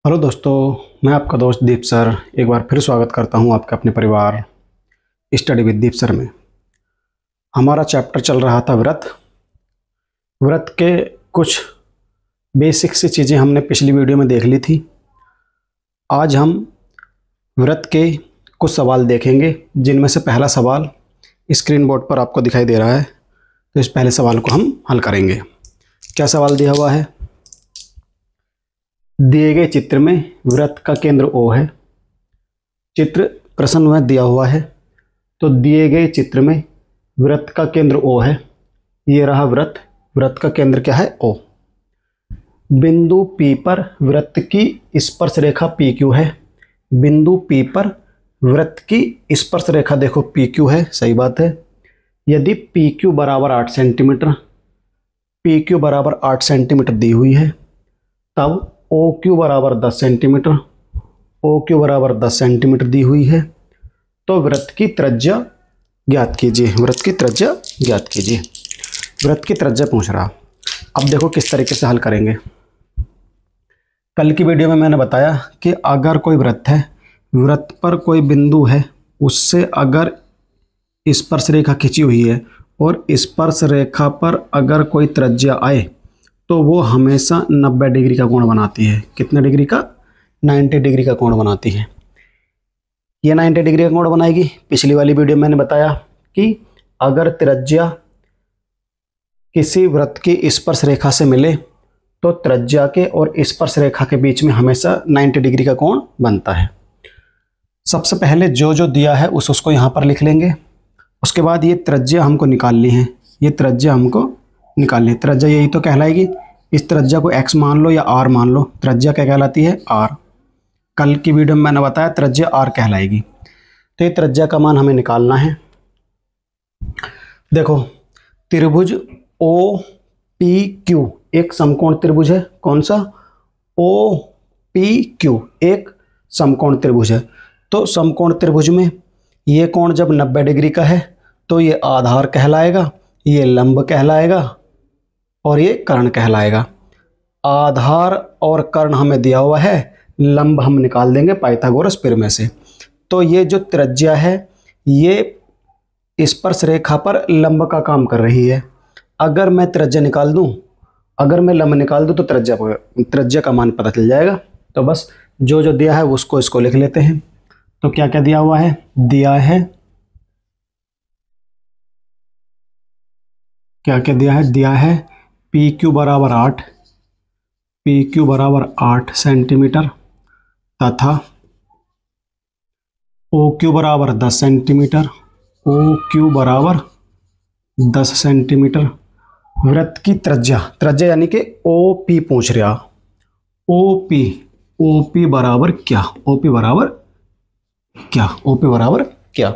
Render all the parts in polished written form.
Hello दोस्तों, मैं आपका दोस्त दीप सर एक बार फिर स्वागत करता हूं आपके अपने परिवार स्टडी विद दीप सर में। हमारा चैप्टर चल रहा था व्रत। व्रत के कुछ बेसिक सी चीज़ें हमने पिछली वीडियो में देख ली थी। आज हम व्रत के कुछ सवाल देखेंगे, जिनमें से पहला सवाल स्क्रीन बोर्ड पर आपको दिखाई दे रहा है। तो इस पहले सवाल को हम हल करेंगे। क्या सवाल दिया हुआ है? दिए गए चित्र में व्रत का केंद्र O है। चित्र प्रश्न में दिया हुआ है, तो दिए गए चित्र में व्रत का केंद्र O है। ये रहा व्रत। व्रत का केंद्र क्या है? O। बिंदु P पर व्रत की स्पर्श रेखा PQ है। बिंदु P पर व्रत की स्पर्श रेखा देखो PQ है, सही बात है। यदि PQ बराबर 8 सेंटीमीटर, PQ बराबर 8 सेंटीमीटर दी हुई है, तब OQ बराबर 10 सेंटीमीटर, OQ बराबर 10 सेंटीमीटर दी हुई है, तो व्रत की त्रिज्या ज्ञात कीजिए। व्रत की त्रिज्या ज्ञात कीजिए। व्रत की त्रिज्या पूछ रहा। अब देखो किस तरीके से हल करेंगे। कल की वीडियो में मैंने बताया कि अगर कोई व्रत है, व्रत पर कोई बिंदु है, उससे अगर स्पर्श रेखा खींची हुई है और स्पर्श रेखा पर अगर कोई त्रिज्या आए तो वो हमेशा 90 डिग्री का कोण बनाती है। कितने डिग्री का? 90 डिग्री का कोण बनाती है। ये 90 डिग्री का कोण बनाएगी। पिछली वाली वीडियो में मैंने बताया कि अगर त्रिज्या किसी वृत्त की स्पर्श रेखा से मिले तो त्रिज्या के और स्पर्श रेखा के बीच में हमेशा 90 डिग्री का कोण बनता है। सबसे पहले जो जो दिया है उसको यहाँ पर लिख लेंगे। उसके बाद ये त्रिज्या हमको निकालनी है। ये त्रिज्या हमको निकालनी है। त्रिज्या यही तो कहलाएगी। इस त्रिज्या को x मान लो या r मान लो। त्रिज्या क्या कहलाती है? r। कल की वीडियो में मैंने बताया त्रिज्या r कहलाएगी। तो ये त्रिज्या का मान हमें निकालना है। देखो, त्रिभुज OPQ एक समकोण त्रिभुज है। कौन सा? OPQ एक समकोण त्रिभुज है। तो समकोण त्रिभुज में ये कोण जब 90 डिग्री का है तो ये आधार कहलाएगा, ये लंब कहलाएगा और ये कर्ण कहलाएगा। आधार और कर्ण हमें दिया हुआ है, लंब हम निकाल देंगे पाइथागोरस प्रमेय से। तो ये जो त्रिज्या है ये स्पर्श रेखा पर लंब का काम कर रही है। अगर मैं त्रिज्या निकाल दूं, अगर मैं लंब निकाल दूं तो त्रिज्या का मान पता चल जाएगा। तो बस जो जो दिया है उसको इसको लिख लेते हैं। तो क्या क्या दिया हुआ है? दिया है, क्या क्या दिया है? दिया है PQ बराबर 8, PQ बराबर 8 सेंटीमीटर तथा OQ बराबर 10 सेंटीमीटर, OQ बराबर 10 सेंटीमीटर। वृत्त की त्रिज्या, त्रिज्या यानी कि OP पूछ रहा। OP बराबर क्या? OP बराबर क्या? OP बराबर क्या?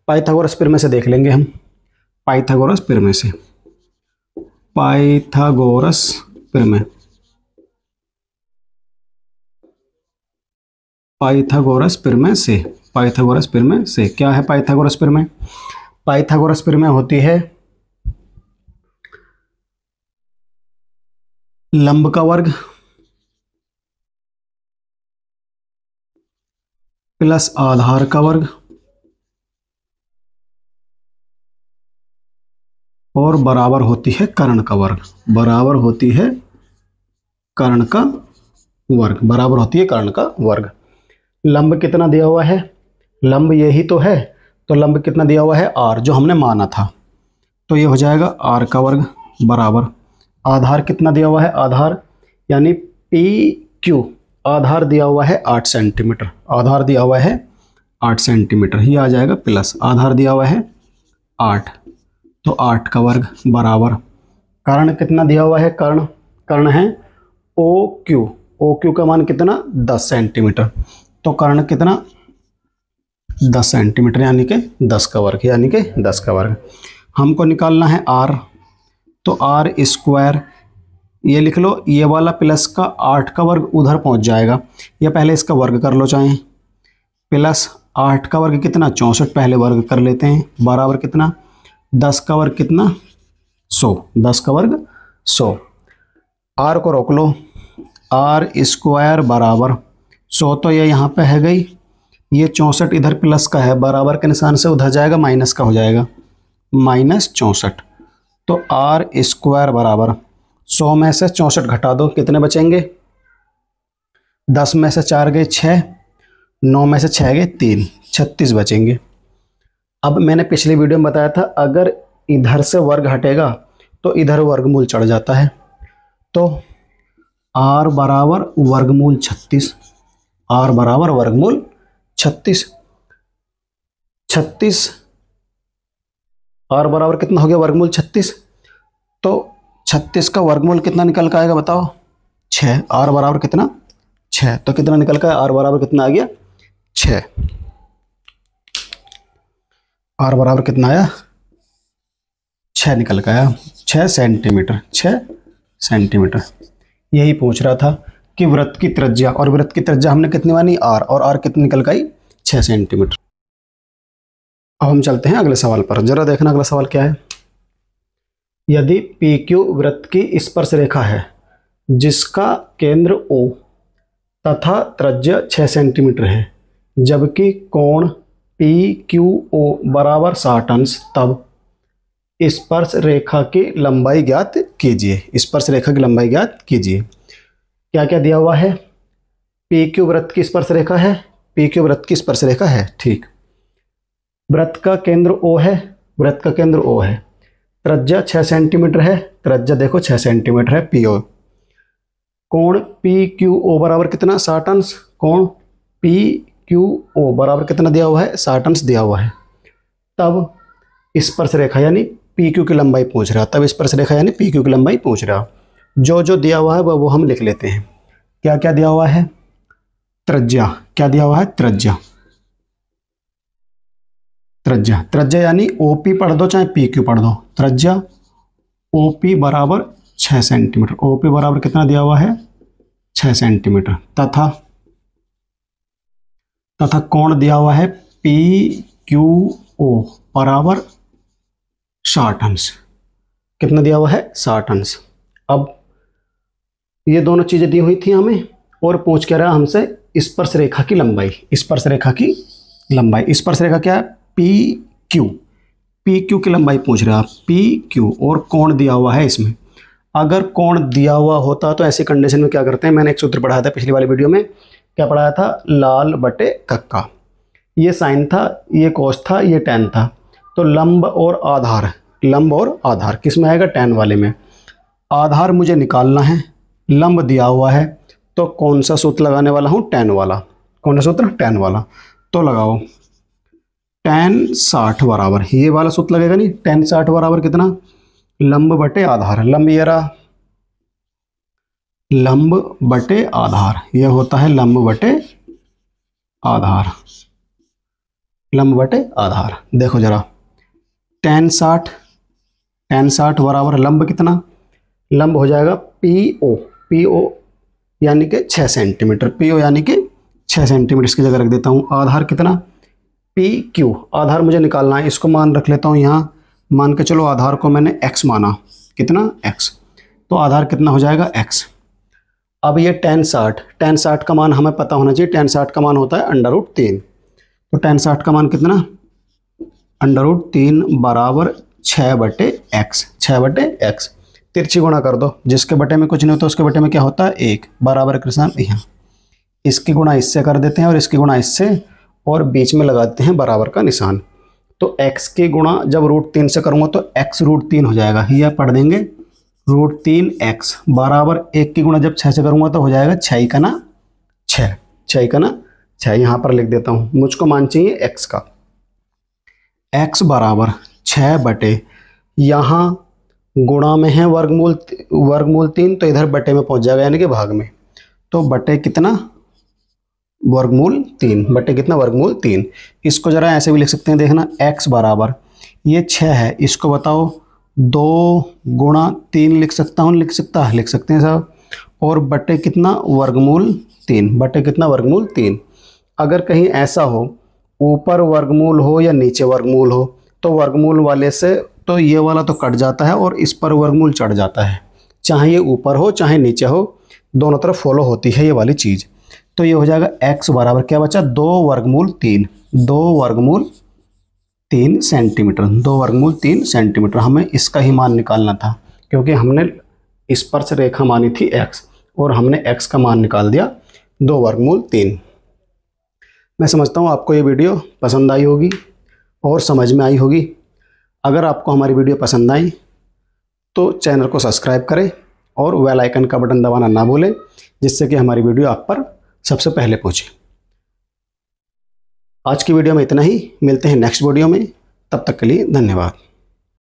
पाइथागोरस प्रमेय से देख लेंगे हम। पाइथागोरस प्रमेय से, पाइथागोरस प्रमेय, पाइथागोरस प्रमेय से, पाइथागोरस प्रमेय से क्या है? पाइथागोरस प्रमेय, पाइथागोरस प्रमेय होती है लंब का वर्ग प्लस आधार का वर्ग और बराबर होती है कर्ण का वर्ग। बराबर होती है कर्ण का वर्ग, बराबर होती है कर्ण का वर्ग। लंब कितना दिया हुआ है? लंब यही तो है। तो लंब कितना दिया हुआ है? r, जो हमने माना था। तो ये हो जाएगा r का वर्ग बराबर। आधार कितना दिया हुआ है? आधार यानी PQ, आधार दिया हुआ है 8 सेंटीमीटर। आधार दिया हुआ है 8 सेंटीमीटर, ये आ जाएगा प्लस आधार दिया हुआ है 8, तो 8 का वर्ग बराबर। कर्ण कितना दिया हुआ है? कर्ण है OQ। OQ का मान कितना? 10 सेंटीमीटर। तो कर्ण कितना? 10 सेंटीमीटर यानी कि 10 का वर्ग, यानी कि 10 का वर्ग। हमको निकालना है R। तो R स्क्वायर, ये लिख लो, ये वाला प्लस का 8 का वर्ग उधर पहुंच जाएगा। या पहले इसका वर्ग कर लो चाहे। प्लस 8 का वर्ग कितना? 64, पहले वर्ग कर लेते हैं। बराबर कितना? 10 का वर्ग कितना? 100। 10 का वर्ग 100। R को रोक लो, आर स्क्वायर बराबर 100 तो ये यहाँ पे है गई, ये 64 इधर प्लस का है, बराबर के निशान से उधर जाएगा माइनस का हो जाएगा, -64। तो आर स्क्वायर बराबर 100 में से 64 घटा दो, कितने बचेंगे? 10 में से 4 गए 6, 9 में से 6 गए 3, 36 बचेंगे। अब मैंने पिछली वीडियो में बताया था अगर इधर से वर्ग हटेगा तो इधर वर्गमूल चढ़ जाता है। तो r बराबर वर्गमूल 36, r बराबर वर्गमूल 36, r बराबर कितना हो गया? वर्गमूल 36। तो 36 का वर्गमूल कितना निकल कर आएगा बताओ? 6। r बराबर कितना? 6। तो कितना निकल कर? r बराबर कितना आ गया? 6। r बराबर कितना आया? 6 निकल कर आया, 6 सेंटीमीटर, 6 सेंटीमीटर। यही पूछ रहा था कि वृत्त की त्रिज्या, और वृत्त की त्रिज्या हमने कितनी मानी? r, और r कितनी निकल कर आई? 6 सेंटीमीटर। अब हम चलते हैं अगले सवाल पर, जरा देखना अगला सवाल क्या है। यदि PQ वृत्त की स्पर्श रेखा है जिसका केंद्र O तथा त्रिज्या 6 सेंटीमीटर है, जबकि कोण PQO बराबर 60 अंश, तब स्पर्श रेखा की लंबाई ज्ञात कीजिए। स्पर्श रेखा की लंबाई ज्ञात कीजिए। क्या क्या दिया हुआ है? PQ वृत्त की स्पर्श रेखा है, PQ वृत्त की स्पर्श रेखा है, ठीक। वृत्त का केंद्र O है, वृत्त का केंद्र O है, त्रिज्या 6 सेंटीमीटर है, त्रिज्या देखो 6 सेंटीमीटर है PO। कोण PQO बराबर कितना? 60 अंश। कोण PQO बराबर कितना दिया हुआ है? 60 अंश दिया हुआ है। तब स्पर्श रेखा यानी PQ की लंबाई पूछ रहा, तब स्पर्श रेखा यानी PQ की लंबाई पूछ रहा। जो जो दिया हुआ है वो हम लिख लेते हैं। क्या क्या दिया हुआ है? त्रिज्या, क्या दिया हुआ है? त्रिज्या, त्रिज्या, त्रिज्या यानी OP पढ़ दो चाहे PQ पढ़ दो, त्रिज्या OP बराबर 6 सेंटीमीटर। OP बराबर कितना दिया हुआ है? 6 सेंटीमीटर। तथा कोण दिया हुआ है PQO बराबर 60 अंश। कितना दिया हुआ है? 60 अंश। अब ये दोनों चीजें दी हुई थी हमें, और पूछ क्या रहा हमसे? स्पर्श रेखा की लंबाई। स्पर्श रेखा की लंबाई, स्पर्श रेखा क्या है? PQ, PQ की लंबाई पूछ रहा, PQ, और कोण दिया हुआ है इसमें। अगर कोण दिया हुआ होता तो ऐसी कंडीशन में क्या करते हैं? मैंने एक सूत्र पढ़ाया था पिछली वाली वीडियो में, क्या पढ़ाया था? लाल बटे कक्का। ये साइन था, ये कोस था, ये टैन था। तो लंब और आधार, लंब और आधार किस में आएगा? टैन वाले में। आधार मुझे निकालना है, लंब दिया हुआ है, तो कौन सा सूत्र लगाने वाला हूँ? टैन वाला। कौन सा सूत्र? टैन वाला। तो लगाओ टैन 60 बराबर, ये वाला सूत्र लगेगा नहीं? टैन 60 बराबर कितना? लंब बटे आधार। लंब ये रहा, लंब बटे आधार, ये होता है लंब बटे आधार, लंब बटे आधार। देखो जरा, टैन 60 बराबर लंब कितना? लंब हो जाएगा PO यानी कि 6 सेंटीमीटर, PO यानी कि 6 सेंटीमीटर, इसकी जगह रख देता हूँ। आधार कितना? PQ, आधार मुझे निकालना है, इसको मान रख लेता हूँ यहाँ, मान के चलो आधार को मैंने x माना, कितना? x। तो आधार कितना हो जाएगा? x। अब ये टैन 60 का मान हमें पता होना चाहिए, टैन 60 का मान होता है √3। तो टैन 60 का मान कितना? √3 बराबर 6 बटे x, 6 बटे x। तिरछी गुणा कर दो, जिसके बटे में कुछ नहीं होता उसके बटे में क्या होता है? 1, बराबर के निशान यहाँ, इसकी गुणा इससे कर देते हैं और इसकी गुणा इससे, और बीच में लगाते हैं बराबर का निशान। तो x की गुणा जब √3 से करूँगा तो x √3 हो जाएगा, यह पढ़ देंगे √3x बराबर 1 की गुणा जब 6 से करूँगा तो हो जाएगा 6 का ना 6, 6 का ना 6। यहाँ पर लिख देता हूँ, मुझको मान चाहिए x का। x बराबर 6 बटे, यहाँ गुणा में है वर्गमूल 3, तो इधर बटे में पहुँच जाएगा यानी कि भाग में। तो बटे कितना? वर्गमूल 3, बटे कितना? वर्गमूल 3। इसको जरा ऐसे भी लिख सकते हैं, देखना, x बराबर ये 6 है, इसको बताओ 2 गुणा 3 लिख सकता हूँ? लिख सकते हैं साहब। और बटे कितना? वर्गमूल 3, बटे कितना? वर्गमूल 3। अगर कहीं ऐसा हो ऊपर वर्गमूल हो या नीचे वर्गमूल हो, तो वर्गमूल वाले से तो ये वाला तो कट जाता है और इस पर वर्गमूल चढ़ जाता है, चाहे ये ऊपर हो चाहे नीचे हो, दोनों तरफ फॉलो होती है ये वाली चीज़। तो ये हो जाएगा x बराबर क्या बचा, 2 वर्गमूल 3, 2 वर्गमूल 3 सेंटीमीटर, 2 वर्गमूल 3 सेंटीमीटर। हमें इसका ही मान निकालना था क्योंकि हमने स्पर्श रेखा मानी थी x और हमने x का मान निकाल दिया 2 वर्गमूल 3। मैं समझता हूँ आपको ये वीडियो पसंद आई होगी और समझ में आई होगी। अगर आपको हमारी वीडियो पसंद आई तो चैनल को सब्सक्राइब करें और बेल आइकन का बटन दबाना ना भूलें, जिससे कि हमारी वीडियो आप पर सबसे पहले पहुंचे। आज की वीडियो में इतना ही, मिलते हैं नेक्स्ट वीडियो में, तब तक के लिए धन्यवाद।